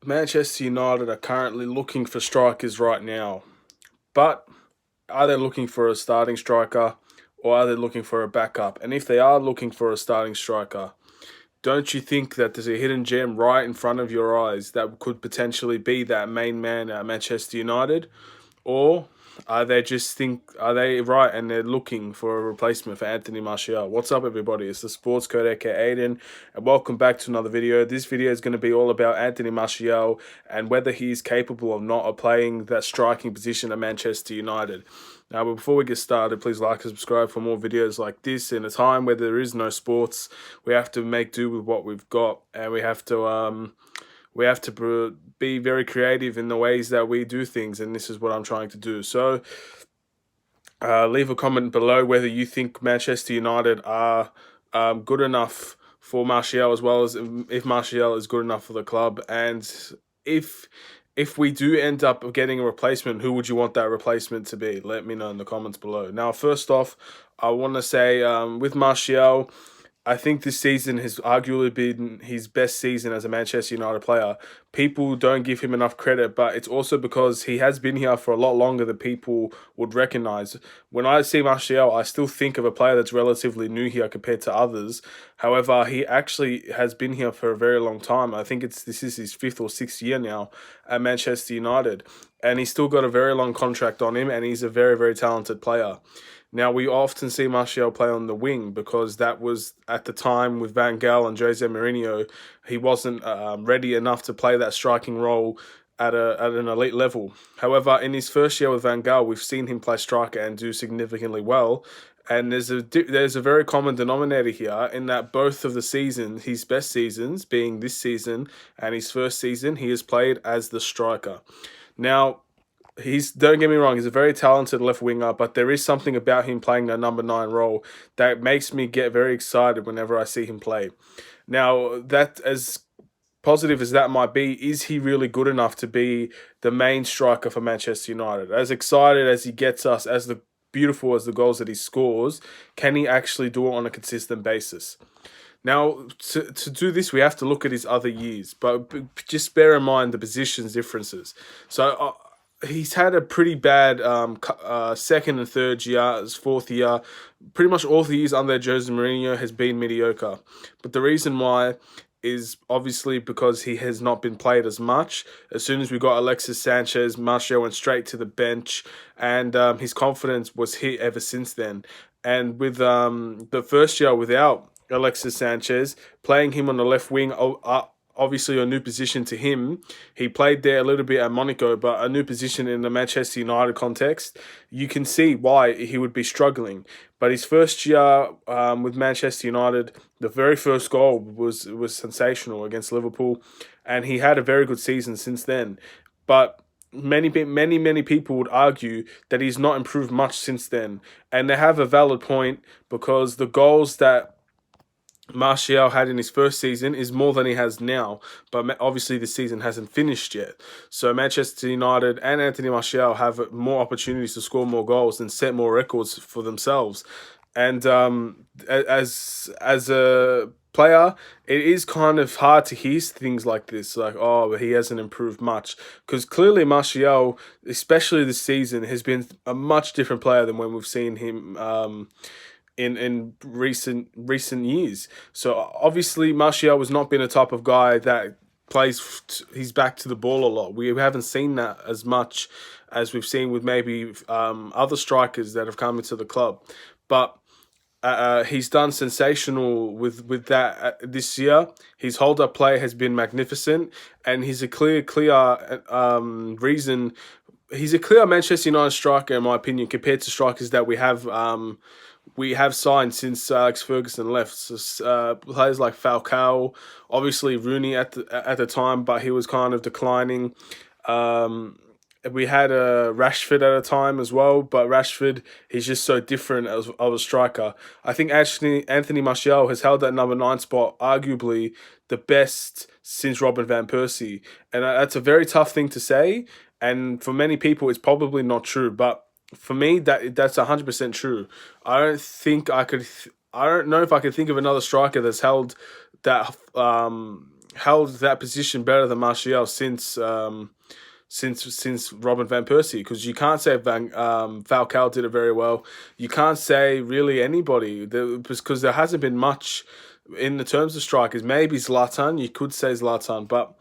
Manchester United are currently looking for strikers right now, but are they looking for a starting striker or are they looking for a backup? And if they are looking for a starting striker, don't you think that there's a hidden gem right in front of your eyes that could potentially be that main man at Manchester United? Or are they right and they're looking for a replacement for Anthony Martial? What's up, everybody? It's the Sports Code, aka Aiden, and welcome back to another video. This video is going to be all about Anthony Martial and whether he is capable of not playing that striking position at Manchester United. Now, but before we get started, please like and subscribe for more videos like this. In a time where there is no sports, we have to make do with what we've got, and we have to be very creative in the ways that we do things, and this is what I'm trying to do. So leave a comment below whether you think Manchester United are good enough for Martial, as well as if Martial is good enough for the club. And if if we do end up getting a replacement, who would you want that replacement to be? Let me know in the comments below. Now, first off, I want to say with Martial, I think this season has arguably been his best season as a Manchester United player. People don't give him enough credit, but it's also because he has been here for a lot longer than people would recognise. When I see Martial, I still think of a player that's relatively new here compared to others. However, he actually has been here for a very long time. I think this is his fifth or sixth year now at Manchester United, and he's still got a very long contract on him, and he's a very, very talented player. Now, we often see Martial play on the wing because that was, at the time, with Van Gaal and Jose Mourinho, he wasn't ready enough to play that striking role at an elite level. However, in his first year with Van Gaal, we've seen him play striker and do significantly well. And there's a very common denominator here in that both of the seasons, his best seasons being this season and his first season, he has played as the striker. Now, don't get me wrong, he's a very talented left winger, but there is something about him playing the number 9 role that makes me get very excited whenever I see him play. Now, that as positive as that might be, is he really good enough to be the main striker for Manchester United? As excited as he gets us, as the beautiful as the goals that he scores, can he actually do it on a consistent basis? Now, to do this, we have to look at his other years, but just bear in mind the positions differences. So, he's had a pretty bad second and third year, his fourth year. Pretty much all the years under Jose Mourinho has been mediocre. But the reason why is obviously because he has not been played as much. As soon as we got Alexis Sanchez, Martial went straight to the bench, and his confidence was hit ever since then. And with the first year without Alexis Sanchez, playing him on the left wing, obviously a new position to him. He played there a little bit at Monaco, but a new position in the Manchester United context. You can see why he would be struggling. But his first year with Manchester United, the very first goal was sensational against Liverpool, and he had a very good season since then. But many people would argue that he's not improved much since then, and they have a valid point because the goals that Martial had in his first season is more than he has now, but obviously the season hasn't finished yet. So Manchester United and Anthony Martial have more opportunities to score more goals and set more records for themselves. And as a player, it is kind of hard to hear things like this, like, oh, he hasn't improved much, because clearly Martial, especially this season, has been a much different player than when we've seen him in recent years. So obviously Martial has not been a type of guy that plays his back to the ball a lot. We haven't seen that as much as we've seen with maybe other strikers that have come into the club. But he's done sensational with that this year. His hold-up play has been magnificent, and he's a clear reason. He's a clear Manchester United striker, in my opinion, compared to strikers that we have signed since Alex Ferguson left. So, players like Falcao, obviously Rooney at the time, but he was kind of declining. We had Rashford at a time as well, but Rashford, he's just so different as of a striker. I think actually Anthony Martial has held that number 9 spot, arguably the best since Robin van Persie, and that's a very tough thing to say. And for many people, it's probably not true, but for me, that's 100% true. I don't think I could. I don't know if I could think of another striker that's held that held that position better than Martial since Robin van Persie, because you can't say Falcao did it very well. You can't say really anybody because there hasn't been much in the terms of strikers. Maybe Zlatan, you could say Zlatan, but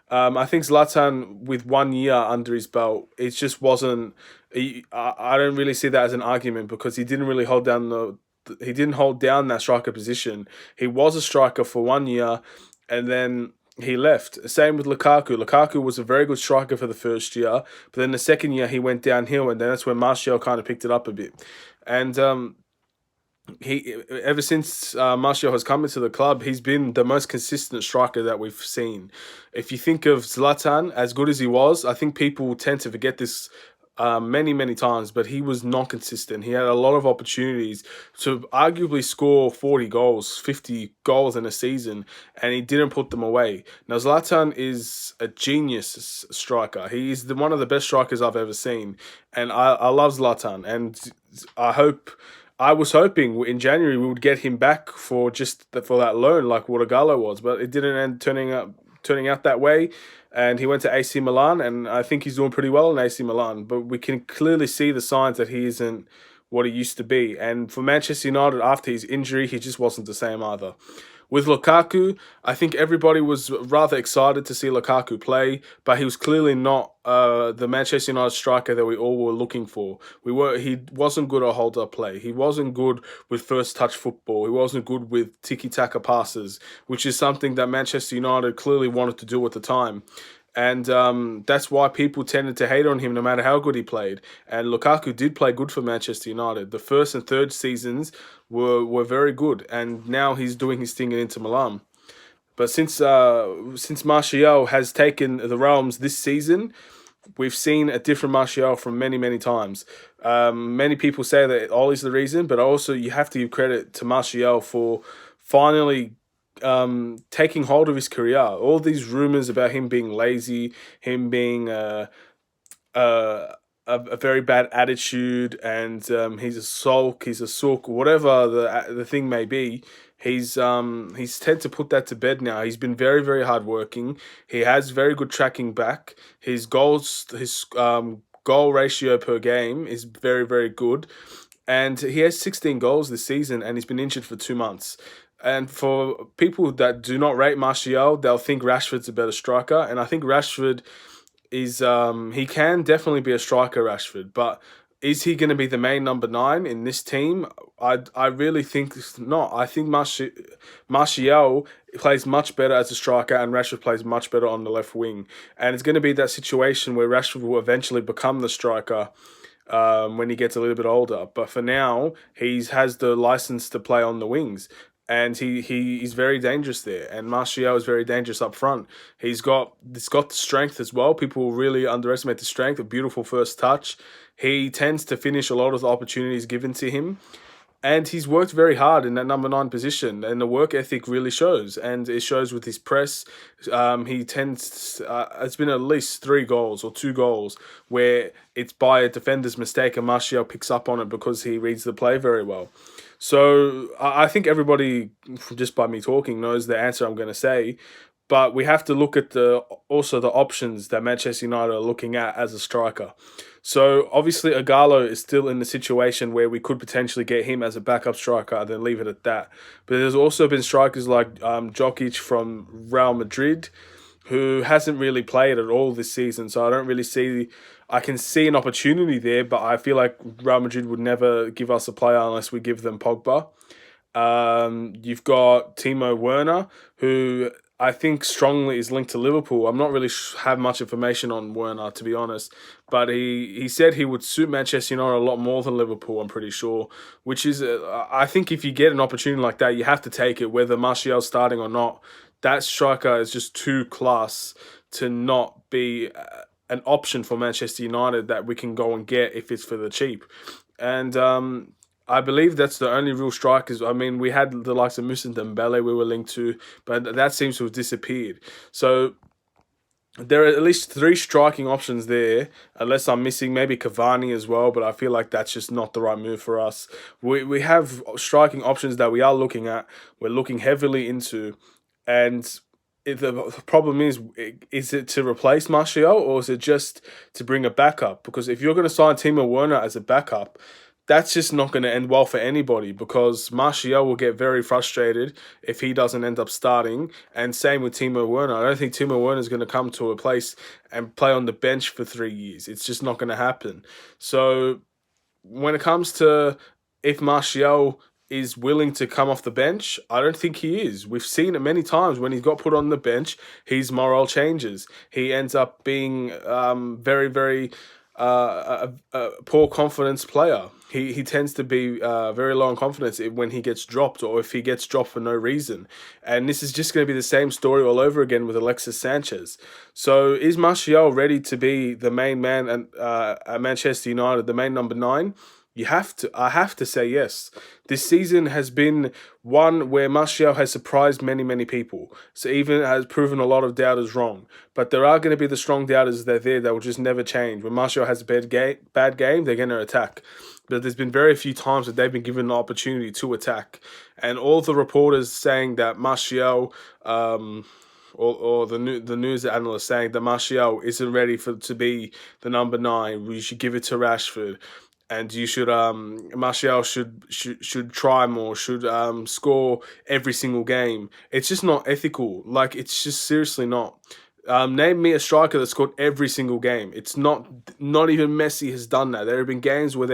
I think Zlatan, with 1 year under his belt, it just wasn't. I don't really see that as an argument, because he didn't really hold down he didn't hold down that striker position. He was a striker for 1 year, and then he left. Same with Lukaku. Lukaku was a very good striker for the first year, but then the second year he went downhill, and then that's when Martial kind of picked it up a bit. And he ever since Martial has come into the club, he's been the most consistent striker that we've seen. If you think of Zlatan, as good as he was, I think people tend to forget this many times, but he was not consistent. He had a lot of opportunities to arguably score 40 goals, 50 goals in a season, and he didn't put them away. Now, Zlatan is a genius striker. He is one of the best strikers I've ever seen, and I love Zlatan, and I was hoping in January we would get him back for for that loan, like what Gallo was, but it didn't end turning out that way. And he went to AC Milan, and I think he's doing pretty well in AC Milan. But we can clearly see the signs that he isn't what he used to be. And for Manchester United, after his injury, he just wasn't the same either. With Lukaku, I think everybody was rather excited to see Lukaku play, but he was clearly not the Manchester United striker that we all were looking for. He wasn't good at hold-up play. He wasn't good with first-touch football. He wasn't good with tiki-taka passes, which is something that Manchester United clearly wanted to do at the time. And that's why people tended to hate on him no matter how good he played. And Lukaku did play good for Manchester United. The first and third seasons were very good. And now he's doing his thing in Inter Milan. But since Martial has taken the realms this season, we've seen a different Martial from many times. Many people say that Ollie's the reason, but also you have to give credit to Martial for finally taking hold of his career. All these rumors about him being lazy, him being a very bad attitude, and he's a sulk, he's a sook, whatever the thing may be. He's tend to put that to bed now. He's been very hardworking. He has very good tracking back. His goal ratio per game is very good, and he has 16 goals this season, and he's been injured for 2 months. And for people that do not rate Martial, they'll think Rashford's a better striker. And I think Rashford is he can definitely be a striker, Rashford, but is he going to be the main number 9 in this team? I really think not. I think Martial plays much better as a striker, and Rashford plays much better on the left wing. And it's going to be that situation where Rashford will eventually become the striker when he gets a little bit older. But for now, he has the license to play on the wings. And he's very dangerous there, and Martial is very dangerous up front. He's got the strength as well. People really underestimate the strength. A beautiful first touch. He tends to finish a lot of the opportunities given to him, and he's worked very hard in that number 9 position. And the work ethic really shows, and it shows with his press. He tends. It's been at least 3 goals or 2 goals where it's by a defender's mistake, and Martial picks up on it because he reads the play very well. So I think everybody, just by me talking, knows the answer I'm going to say. But we have to look at also the options that Manchester United are looking at as a striker. So obviously Ighalo is still in the situation where we could potentially get him as a backup striker and then leave it at that. But there's also been strikers like Jokic from Real Madrid, who hasn't really played at all this season. So I don't really see. I can see an opportunity there, but I feel like Real Madrid would never give us a player unless we give them Pogba. You've got Timo Werner, who I think strongly is linked to Liverpool. I'm not really have much information on Werner, to be honest, but he said he would suit Manchester United a lot more than Liverpool, I'm pretty sure, which is, I think if you get an opportunity like that, you have to take it, whether Martial's starting or not. That striker is just too class to not be an option for Manchester United that we can go and get if it's for the cheap. And I believe that's the only real strikers. I mean, we had the likes of Moussa Dembele we were linked to, but that seems to have disappeared. So there are at least 3 striking options there, unless I'm missing maybe Cavani as well, but I feel like that's just not the right move for us. We have striking options that we are looking at, we're looking heavily into, and the problem is it to replace Martial or is it just to bring a backup? Because if you're going to sign Timo Werner as a backup, that's just not going to end well for anybody because Martial will get very frustrated if he doesn't end up starting. And same with Timo Werner. I don't think Timo Werner is going to come to a place and play on the bench for 3 years. It's just not going to happen. So when it comes to if Martial is willing to come off the bench, I don't think he is. We've seen it many times when he got put on the bench, his morale changes. He ends up being very, very a poor confidence player. He tends to be very low in confidence when he gets dropped or if he gets dropped for no reason. And this is just going to be the same story all over again with Alexis Sanchez. So is Martial ready to be the main man at Manchester United, the main number 9? I have to say yes. This season has been one where Martial has surprised many, many people. So even has proven a lot of doubters wrong. But there are going to be the strong doubters that are there that will just never change. When Martial has a bad game, they're going to attack. But there's been very few times that they've been given the opportunity to attack. And all the reporters saying that Martial, or the news analysts saying that Martial isn't ready to be the number 9. We should give it to Rashford, and you should Martial should try more, should score every single game. It's just not ethical. Like, it's just seriously not. Name me a striker that scored every single game. It's not even Messi has done that. There have been games where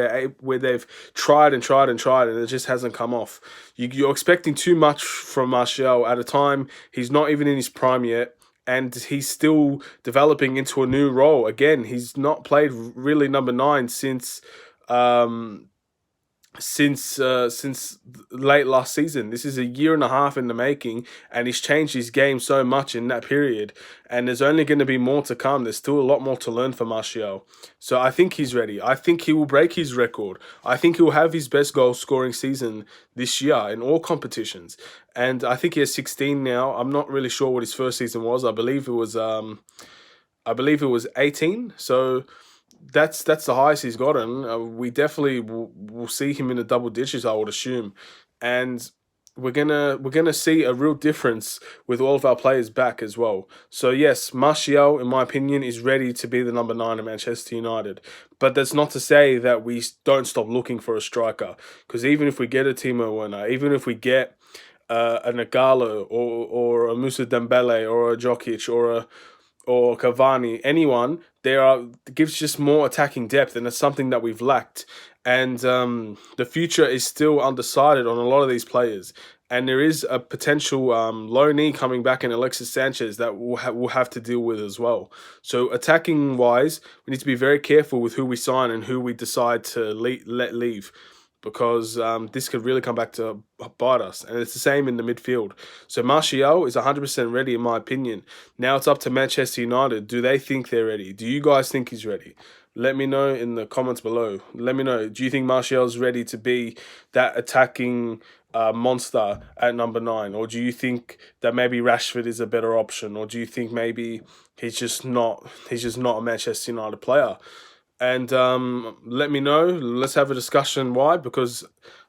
they've tried and tried and tried, and it just hasn't come off. You're expecting too much from Martial at a time he's not even in his prime yet, and he's still developing into a new role. Again, he's not played really number 9 um, since late last season. This is a year and a half in the making, and he's changed his game so much in that period. And there's only going to be more to come. There's still a lot more to learn for Martial. So I think he's ready. I think he will break his record. I think he will have his best goal scoring season this year in all competitions. And I think he has 16 now. I'm not really sure what his first season was. I believe it was 18. So that's the highest he's gotten. We definitely will see him in the double digits, I would assume, and we're gonna see a real difference with all of our players back as well. So yes, Martial, in my opinion, is ready to be the number 9 at Manchester United. But that's not to say that we don't stop looking for a striker, because even if we get a Timo Werner, even if we get a Nagalo or a Musa Dembele or a Jokic or Cavani, anyone, gives just more attacking depth, and it's something that we've lacked. And the future is still undecided on a lot of these players. And there is a potential low knee coming back in Alexis Sanchez that we'll have to deal with as well. So attacking wise, we need to be very careful with who we sign and who we decide to let leave, because this could really come back to bite us. And it's the same in the midfield. So Martial is 100% ready, in my opinion. Now it's up to Manchester United. Do they think they're ready? Do you guys think he's ready? Let me know in the comments below. Let me know. Do you think Martial's ready to be that attacking monster at number 9? Or do you think that maybe Rashford is a better option? Or do you think maybe he's just not a Manchester United player? And let me know. Let's have a discussion. Why? Because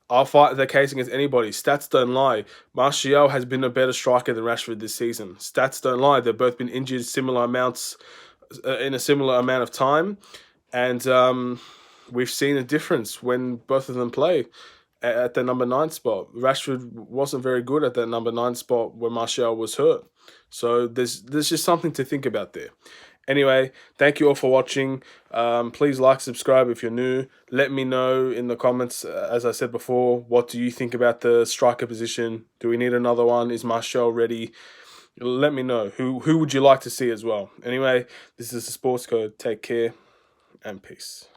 I'll fight the case against anybody. Stats don't lie. Martial has been a better striker than Rashford this season. Stats don't lie. They've both been injured similar amounts in a similar amount of time. And we've seen a difference when both of them play at the number 9 spot. Rashford wasn't very good at that number 9 spot when Martial was hurt. So there's just something to think about there. Anyway, thank you all for watching. Please like, subscribe if you're new. Let me know in the comments, as I said before, what do you think about the striker position? Do we need another one? Is Martial ready? Let me know. Who would you like to see as well? Anyway, this is the Sports Code. Take care and peace.